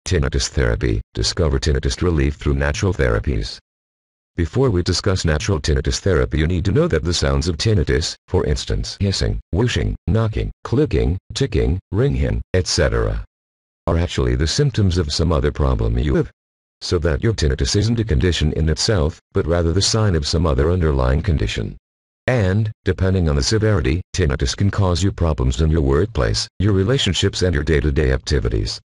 Tinnitus therapy. Discover tinnitus relief through natural therapies. Before we discuss natural tinnitus therapy, you need to know that the sounds of tinnitus, for instance hissing, whooshing, knocking, clicking, ticking, ringing, etc., are actually the symptoms of some other problem you have. So that your tinnitus isn't a condition in itself, but rather the sign of some other underlying condition. And, depending on the severity, tinnitus can cause you problems in your workplace, your relationships and your day-to-day activities.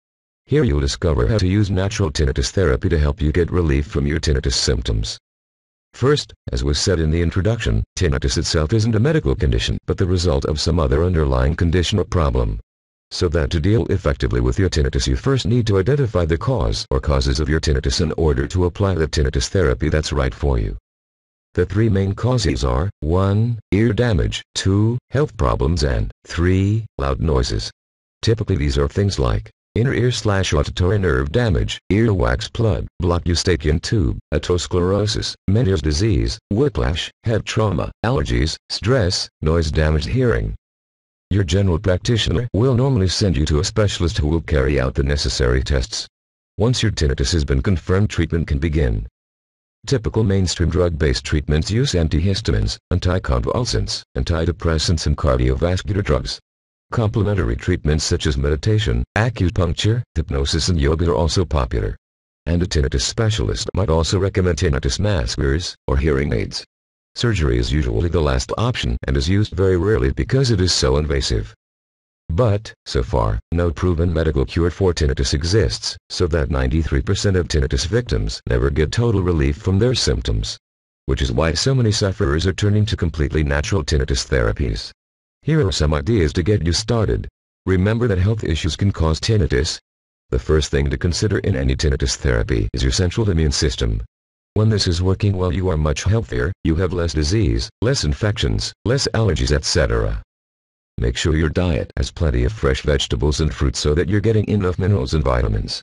Here you'll discover how to use natural tinnitus therapy to help you get relief from your tinnitus symptoms. First, as was said in the introduction, tinnitus itself isn't a medical condition but the result of some other underlying condition or problem. So that to deal effectively with your tinnitus you first need to identify the cause or causes of your tinnitus in order to apply the tinnitus therapy that's right for you. The three main causes are 1. Ear damage, 2. Health problems, and 3. Loud noises. Typically these are things like inner ear/auditory nerve damage, earwax plug, blocked eustachian tube, otosclerosis, Meniere's disease, whiplash, head trauma, allergies, stress, noise-damaged hearing. Your general practitioner will normally send you to a specialist who will carry out the necessary tests. Once your tinnitus has been confirmed, treatment can begin. Typical mainstream drug-based treatments use antihistamines, anticonvulsants, antidepressants and cardiovascular drugs. Complementary treatments such as meditation, acupuncture, hypnosis and yoga are also popular. And a tinnitus specialist might also recommend tinnitus maskers, or hearing aids. Surgery is usually the last option and is used very rarely because it is so invasive. But, so far, no proven medical cure for tinnitus exists, so that 93% of tinnitus victims never get total relief from their symptoms. Which is why so many sufferers are turning to completely natural tinnitus therapies. Here are some ideas to get you started. Remember that health issues can cause tinnitus. The first thing to consider in any tinnitus therapy is your central immune system. When this is working well, you are much healthier, you have less disease, less infections, less allergies, etc. Make sure your diet has plenty of fresh vegetables and fruits so that you're getting enough minerals and vitamins.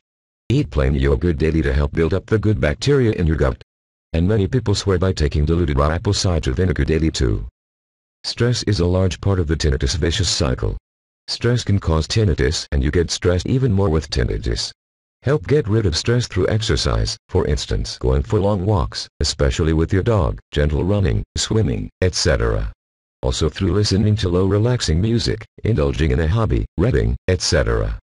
Eat plain yogurt daily to help build up the good bacteria in your gut. And many people swear by taking diluted raw apple cider vinegar daily too. Stress is a large part of the tinnitus vicious cycle. Stress can cause tinnitus, and you get stressed even more with tinnitus. Help get rid of stress through exercise, for instance going for long walks, especially with your dog, gentle running, swimming, etc. Also through listening to low relaxing music, indulging in a hobby, reading, etc.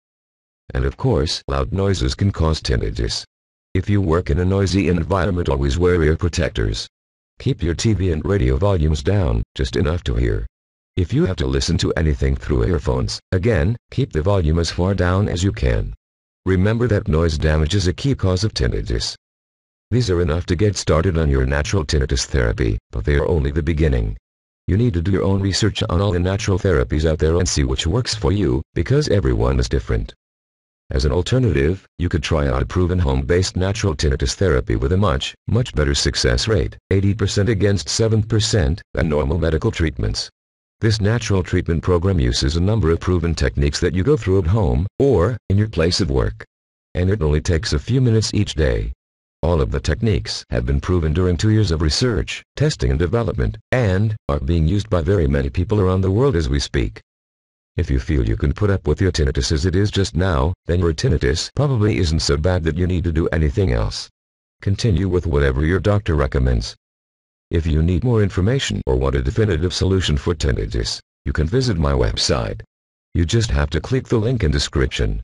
And of course, loud noises can cause tinnitus. If you work in a noisy environment, always wear ear protectors. Keep your TV and radio volumes down, just enough to hear. If you have to listen to anything through earphones, again, keep the volume as far down as you can. Remember that noise damage is a key cause of tinnitus. These are enough to get started on your natural tinnitus therapy, but they are only the beginning. You need to do your own research on all the natural therapies out there and see which works for you, because everyone is different. As an alternative, you could try out a proven home-based natural tinnitus therapy with a much better success rate, 80% against 7%, than normal medical treatments. This natural treatment program uses a number of proven techniques that you go through at home, or in your place of work. And it only takes a few minutes each day. All of the techniques have been proven during 2 years of research, testing and development, and are being used by very many people around the world as we speak. If you feel you can put up with your tinnitus as it is just now, then your tinnitus probably isn't so bad that you need to do anything else. Continue with whatever your doctor recommends. If you need more information or want a definitive solution for tinnitus, you can visit my website. You just have to click the link in description.